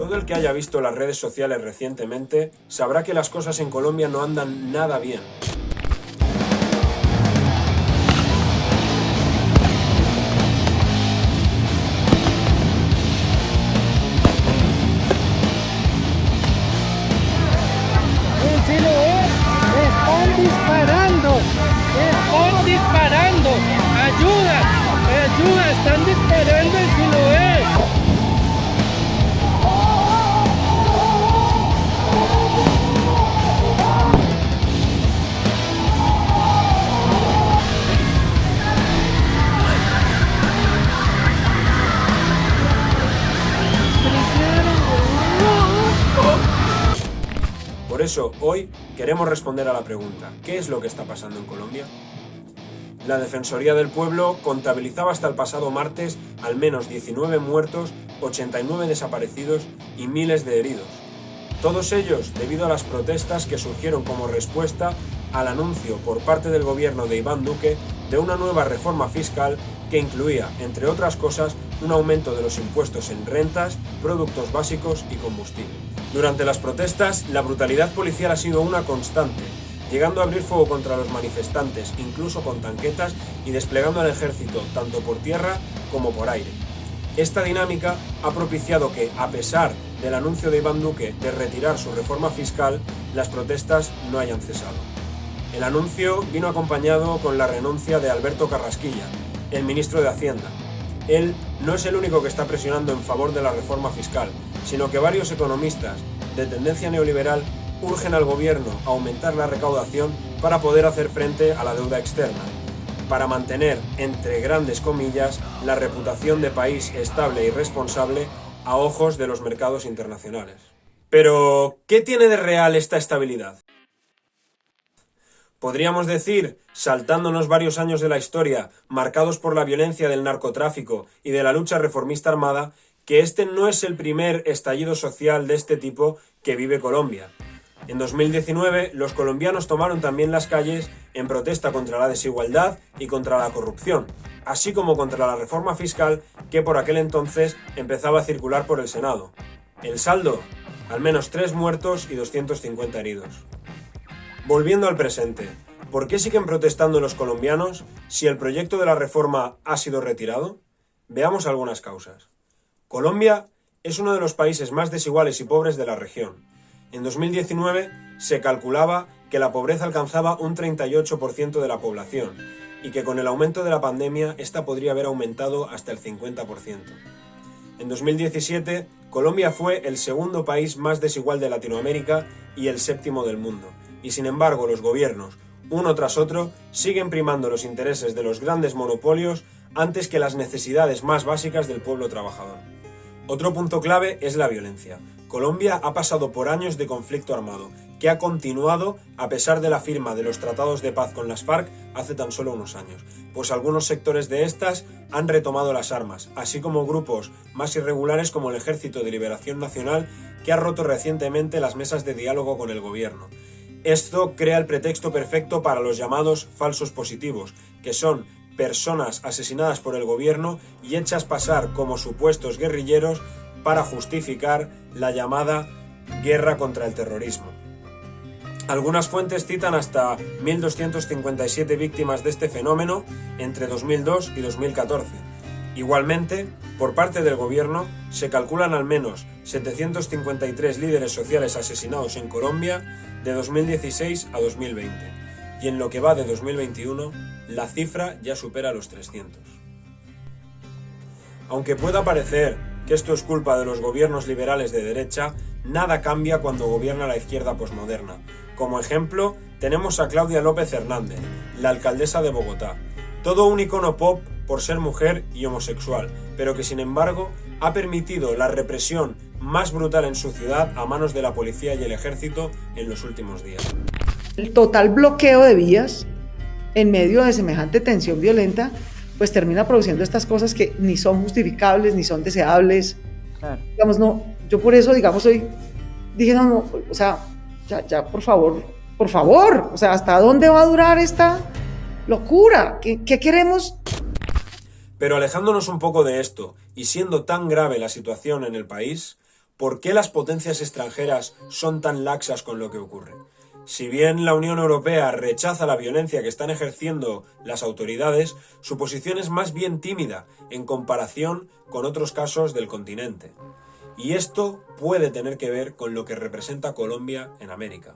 Todo el que haya visto las redes sociales recientemente sabrá que las cosas en Colombia no andan nada bien. Están disparando, ayuda, están disparando en Siloé. Por eso, hoy queremos responder a la pregunta: ¿qué es lo que está pasando en Colombia? La Defensoría del Pueblo contabilizaba hasta el pasado martes al menos 19 muertos, 89 desaparecidos y miles de heridos. Todos ellos debido a las protestas que surgieron como respuesta al anuncio por parte del gobierno de Iván Duque de una nueva reforma fiscal que incluía, entre otras cosas, un aumento de los impuestos en rentas, productos básicos y combustible. Durante las protestas, la brutalidad policial ha sido una constante, llegando a abrir fuego contra los manifestantes, incluso con tanquetas, y desplegando al ejército tanto por tierra como por aire. Esta dinámica ha propiciado que, a pesar del anuncio de Iván Duque de retirar su reforma fiscal, las protestas no hayan cesado. El anuncio vino acompañado con la renuncia de Alberto Carrasquilla, el ministro de Hacienda. Él no es el único que está presionando en favor de la reforma fiscal, sino que varios economistas de tendencia neoliberal urgen al gobierno a aumentar la recaudación para poder hacer frente a la deuda externa, para mantener, entre grandes comillas, la reputación de país estable y responsable a ojos de los mercados internacionales. Pero, ¿qué tiene de real esta estabilidad? Podríamos decir, saltándonos varios años de la historia, marcados por la violencia del narcotráfico y de la lucha reformista armada, que este no es el primer estallido social de este tipo que vive Colombia. En 2019, los colombianos tomaron también las calles en protesta contra la desigualdad y contra la corrupción, así como contra la reforma fiscal que por aquel entonces empezaba a circular por el Senado. El saldo, al menos 3 muertos y 250 heridos. Volviendo al presente, ¿por qué siguen protestando los colombianos si el proyecto de la reforma ha sido retirado? Veamos algunas causas. Colombia es uno de los países más desiguales y pobres de la región. En 2019 se calculaba que la pobreza alcanzaba un 38% de la población y que con el aumento de la pandemia esta podría haber aumentado hasta el 50%. En 2017, Colombia fue el segundo país más desigual de Latinoamérica y el 7º del mundo. Y sin embargo, los gobiernos, uno tras otro, siguen primando los intereses de los grandes monopolios antes que las necesidades más básicas del pueblo trabajador. Otro punto clave es la violencia. Colombia ha pasado por años de conflicto armado, que ha continuado a pesar de la firma de los tratados de paz con las FARC hace tan solo unos años, pues algunos sectores de estas han retomado las armas, así como grupos más irregulares como el Ejército de Liberación Nacional, que ha roto recientemente las mesas de diálogo con el gobierno. Esto crea el pretexto perfecto para los llamados falsos positivos, que son personas asesinadas por el gobierno y hechas pasar como supuestos guerrilleros para justificar la llamada guerra contra el terrorismo. Algunas fuentes citan hasta 1.257 víctimas de este fenómeno entre 2002 y 2014. Igualmente, por parte del gobierno, se calculan al menos 753 líderes sociales asesinados en Colombia de 2016 a 2020, y en lo que va de 2021, la cifra ya supera los 300. Aunque pueda parecer que esto es culpa de los gobiernos liberales de derecha, nada cambia cuando gobierna la izquierda posmoderna. Como ejemplo, tenemos a Claudia López Hernández, la alcaldesa de Bogotá, todo un icono pop por ser mujer y homosexual, pero que sin embargo ha permitido la represión más brutal en su ciudad a manos de la policía y el ejército en los últimos días. El total bloqueo de vías en medio de semejante tensión violenta pues termina produciendo estas cosas que ni son justificables, ni son deseables. Claro. Digamos, no, yo por eso, digamos, hoy dije, no, o sea, ya, por favor, o sea, ¿hasta dónde va a durar esta locura? ¿Qué queremos? Pero alejándonos un poco de esto, y siendo tan grave la situación en el país, ¿por qué las potencias extranjeras son tan laxas con lo que ocurre? Si bien la Unión Europea rechaza la violencia que están ejerciendo las autoridades, su posición es más bien tímida en comparación con otros casos del continente. Y esto puede tener que ver con lo que representa Colombia en América.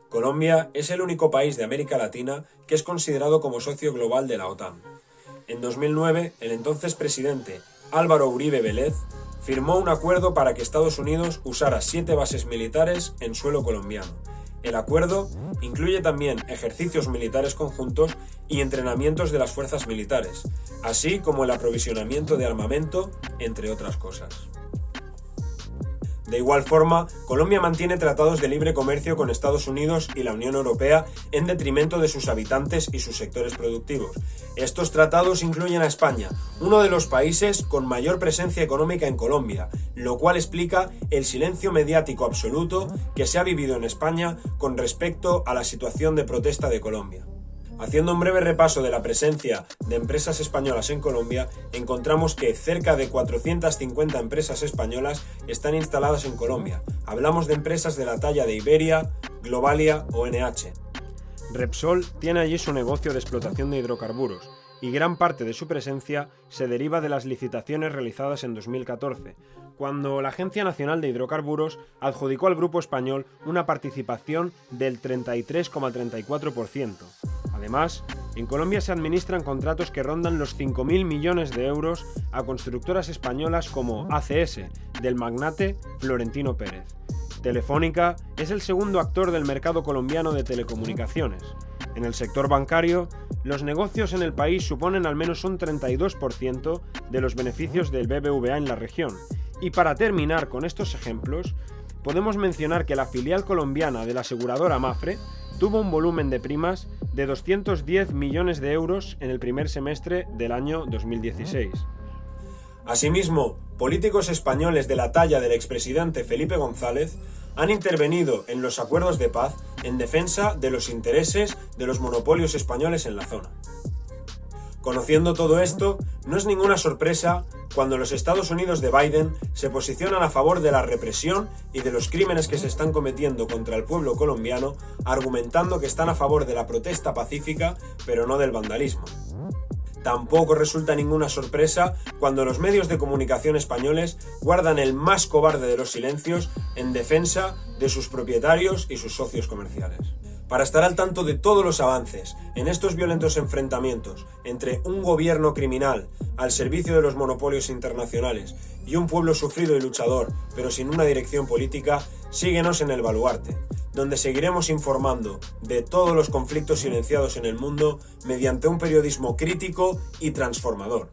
Colombia es el único país de América Latina que es considerado como socio global de la OTAN. En 2009, el entonces presidente Álvaro Uribe Vélez firmó un acuerdo para que Estados Unidos usara 7 bases militares en suelo colombiano. El acuerdo incluye también ejercicios militares conjuntos y entrenamientos de las fuerzas militares, así como el aprovisionamiento de armamento, entre otras cosas. De igual forma, Colombia mantiene tratados de libre comercio con Estados Unidos y la Unión Europea en detrimento de sus habitantes y sus sectores productivos. Estos tratados incluyen a España, uno de los países con mayor presencia económica en Colombia, lo cual explica el silencio mediático absoluto que se ha vivido en España con respecto a la situación de protesta de Colombia. Haciendo un breve repaso de la presencia de empresas españolas en Colombia, encontramos que cerca de 450 empresas españolas están instaladas en Colombia. Hablamos de empresas de la talla de Iberia, Globalia o NH. Repsol tiene allí su negocio de explotación de hidrocarburos y gran parte de su presencia se deriva de las licitaciones realizadas en 2014, cuando la Agencia Nacional de Hidrocarburos adjudicó al grupo español una participación del 33,34%. Además, en Colombia se administran contratos que rondan los 5.000 millones de euros a constructoras españolas como ACS, del magnate Florentino Pérez. Telefónica es el segundo actor del mercado colombiano de telecomunicaciones. En el sector bancario, los negocios en el país suponen al menos un 32% de los beneficios del BBVA en la región. Y para terminar con estos ejemplos, podemos mencionar que la filial colombiana de la aseguradora Mapfre tuvo un volumen de primas de 210 millones de euros en el primer semestre del año 2016. Asimismo, políticos españoles de la talla del expresidente Felipe González han intervenido en los acuerdos de paz en defensa de los intereses de los monopolios españoles en la zona. Conociendo todo esto, no es ninguna sorpresa cuando los Estados Unidos de Biden se posicionan a favor de la represión y de los crímenes que se están cometiendo contra el pueblo colombiano, argumentando que están a favor de la protesta pacífica, pero no del vandalismo. Tampoco resulta ninguna sorpresa cuando los medios de comunicación españoles guardan el más cobarde de los silencios en defensa de sus propietarios y sus socios comerciales. Para estar al tanto de todos los avances en estos violentos enfrentamientos entre un gobierno criminal al servicio de los monopolios internacionales y un pueblo sufrido y luchador, pero sin una dirección política, síguenos en El Baluarte, donde seguiremos informando de todos los conflictos silenciados en el mundo mediante un periodismo crítico y transformador.